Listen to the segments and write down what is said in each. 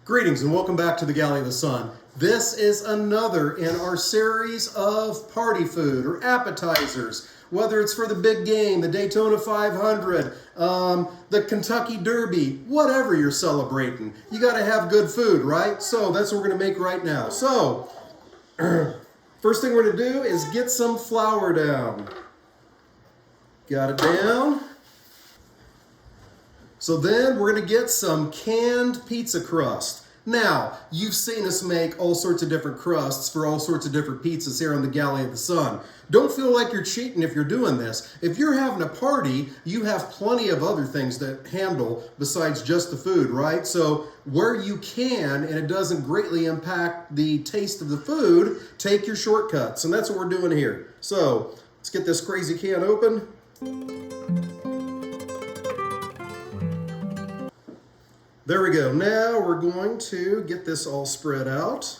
Greetings and welcome back to the Galley of the Sun. This is another in our series of party food or appetizers. Whether it's for the big game, the Daytona 500, the Kentucky Derby, whatever you're celebrating, you got to have good food, right? So that's what we're going to make right now. So, first thing we're going to do is get some flour down. Got it down. So then we're going to get some canned pizza crust. Now, you've seen us make all sorts of different crusts for all sorts of different pizzas here on the Galley of the Sun. Don't feel like you're cheating if you're doing this. If you're having a party, you have plenty of other things to handle besides just the food, right? So where you can, and it doesn't greatly impact the taste of the food, take your shortcuts. And that's what we're doing here. So let's get this crazy can open. There we go. Now we're going to get this all spread out.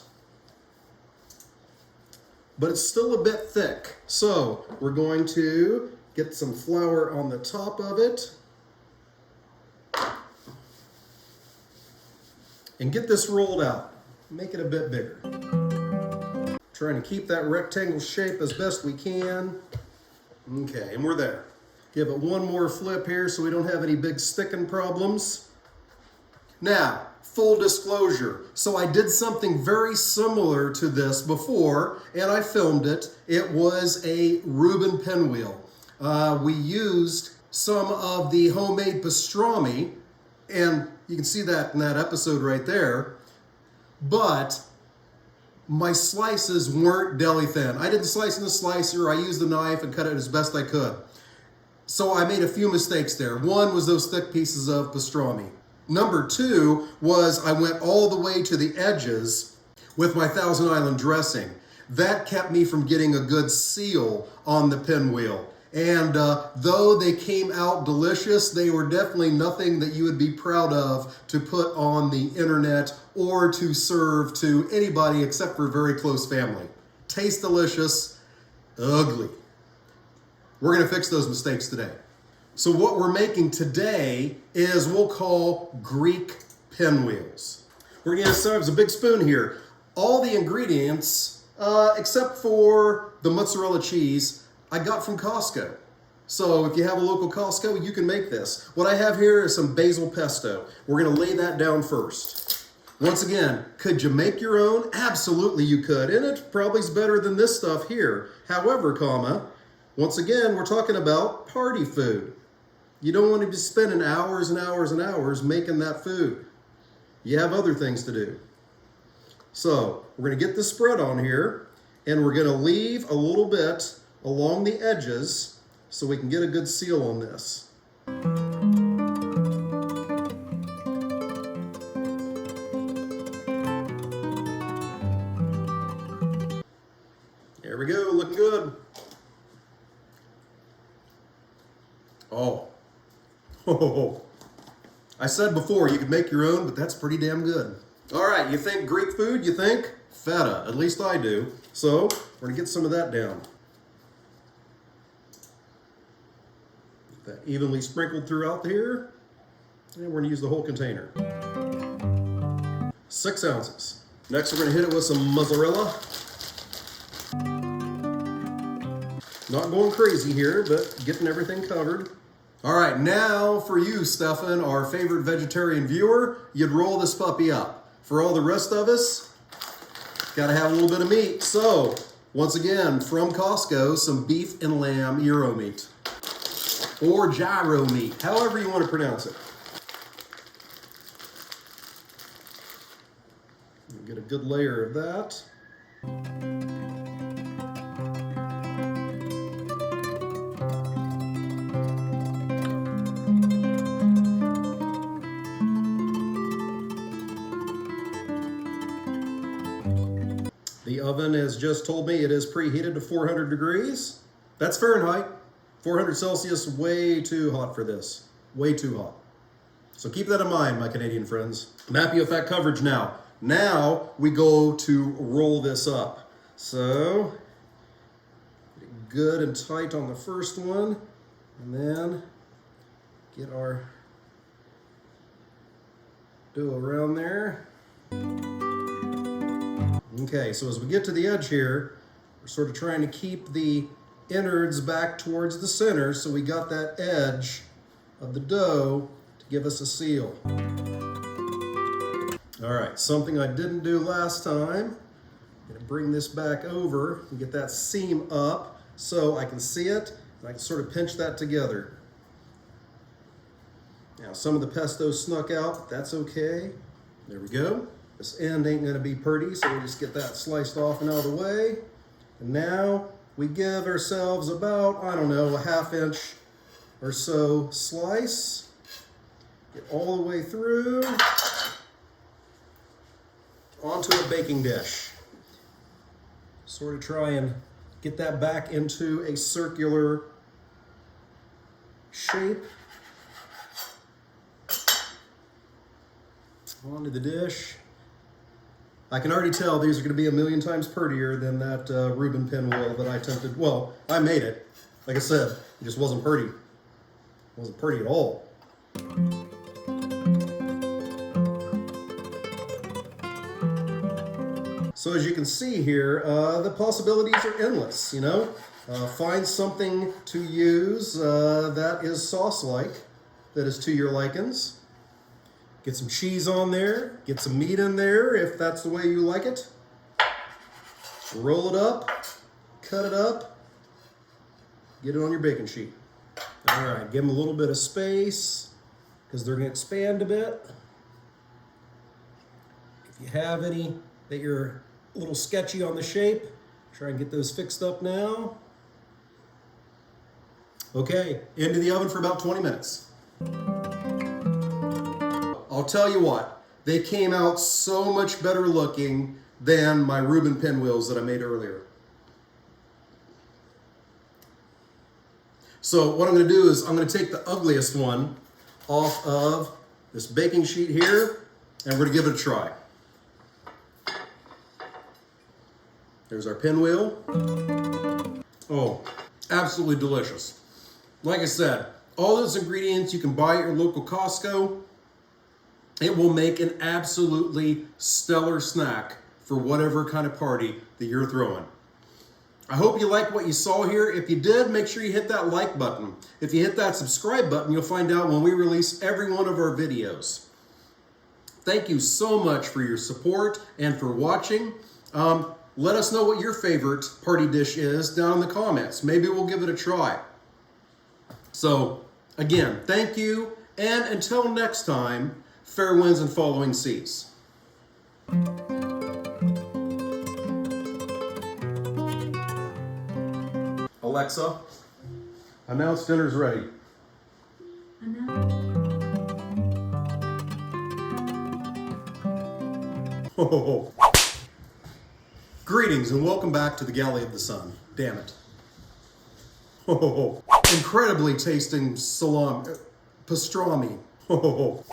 But it's still a bit thick. So we're going to get some flour on the top of it. And get this rolled out. Make it a bit bigger. Trying to keep that rectangle shape as best we can. Okay, and we're there. Give it one more flip here so we don't have any big sticking problems. Now, full disclosure, so I did something very similar to this before, and I filmed it. It was a Reuben pinwheel. We used some of the homemade pastrami, and you can see that in that episode right there, but my slices weren't deli thin. I didn't slice in the slicer, I used the knife and cut it as best I could. So I made a few mistakes there. One was those thick pieces of pastrami. Number two was I went all the way to the edges with my Thousand Island dressing. That kept me from getting a good seal on the pinwheel. And though they came out delicious, they were definitely nothing that you would be proud of to put on the internet or to serve to anybody except for very close family. Taste delicious, ugly. We're gonna fix those mistakes today. So what we're making today is we'll call Greek pinwheels. We're gonna use a big spoon here. All the ingredients, except for the mozzarella cheese, I got from Costco. So if you have a local Costco, you can make this. What I have here is some basil pesto. We're gonna lay that down first. Once again, could you make your own? Absolutely you could, and it probably is better than this stuff here. However, once again, we're talking about party food. You don't want to be spending hours and hours and hours making that food. You have other things to do. So we're going to get the spread on here, and we're going to leave a little bit along the edges so we can get a good seal on this. There we go, looking good. Oh, I said before you could make your own, but that's pretty damn good. All right, you think Greek food, you think feta, at least I do. So we're gonna get some of that down. Get that evenly sprinkled throughout here, and we're gonna use the whole container. 6 ounces. Next we're gonna hit it with some mozzarella. Not going crazy here, but getting everything covered. All right, now for you, Stefan, our favorite vegetarian viewer, you'd roll this puppy up. For all the rest of us, gotta have a little bit of meat. So, once again, from Costco, some beef and lamb gyro meat. Or gyro meat, however you want to pronounce it. Get a good layer of that. The oven has just told me it is preheated to 400 degrees. That's Fahrenheit. 400 Celsius, way too hot for this. Way too hot. So keep that in mind, my Canadian friends. I'm happy with that coverage now. Now we go to roll this up. So, get it good and tight on the first one, and then get our dough around there. Okay, so as we get to the edge here, we're sort of trying to keep the innards back towards the center so we got that edge of the dough to give us a seal. All right, something I didn't do last time. I'm gonna bring this back over and get that seam up so I can see it and I can sort of pinch that together. Now some of the pesto snuck out, but that's okay. There we go. This end ain't gonna be pretty, so we'll just get that sliced off and out of the way. And now we give ourselves about, I don't know, a 1/2 inch or so slice. Get all the way through onto a baking dish. Sort of try and get that back into a circular shape. Onto the dish. I can already tell these are going to be a million times prettier than that Reuben pinwheel that I attempted. Well, I made it. Like I said, it just wasn't pretty. It wasn't pretty at all. So as you can see here, the possibilities are endless, you know. Find something to use that is sauce-like, that is to your likings. Get some cheese on there, get some meat in there if that's the way you like it. Roll it up, cut it up, get it on your baking sheet. All right, give them a little bit of space because they're gonna expand a bit. If you have any that you're a little sketchy on the shape, try and get those fixed up now. Okay, into the oven for about 20 minutes. I'll tell you what, they came out so much better looking than my Reuben pinwheels that I made earlier. So what I'm gonna do is I'm gonna take the ugliest one off of this baking sheet here, and we're gonna give it a try. There's our pinwheel. Oh, absolutely delicious. Like I said, all those ingredients you can buy at your local Costco. It will make an absolutely stellar snack for whatever kind of party that you're throwing. I hope you liked what you saw here. If you did, make sure you hit that like button. If you hit that subscribe button, you'll find out when we release every one of our videos. Thank you so much for your support and for watching. Let us know what your favorite party dish is down in the comments. Maybe we'll give it a try. So, again, thank you, and until next time, fair winds and following seas. Alexa, announce dinner's ready. Oh. Greetings and welcome back to the Galley of the Sun. Damn it. Oh. Incredibly tasting salami, pastrami. Oh.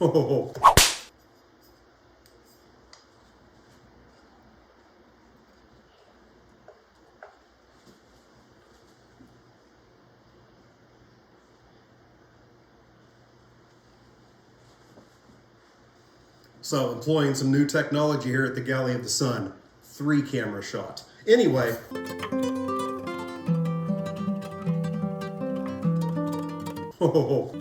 Oh. So, employing some new technology here at the Galley of the Sun. 3-camera shot. Anyway. Oh.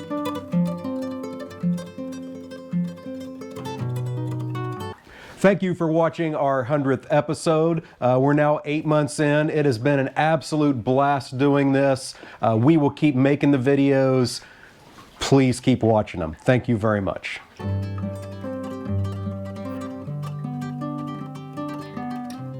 Thank you for watching our 100th episode. We're now 8 months in. It has been an absolute blast doing this. We will keep making the videos. Please keep watching them. Thank you very much.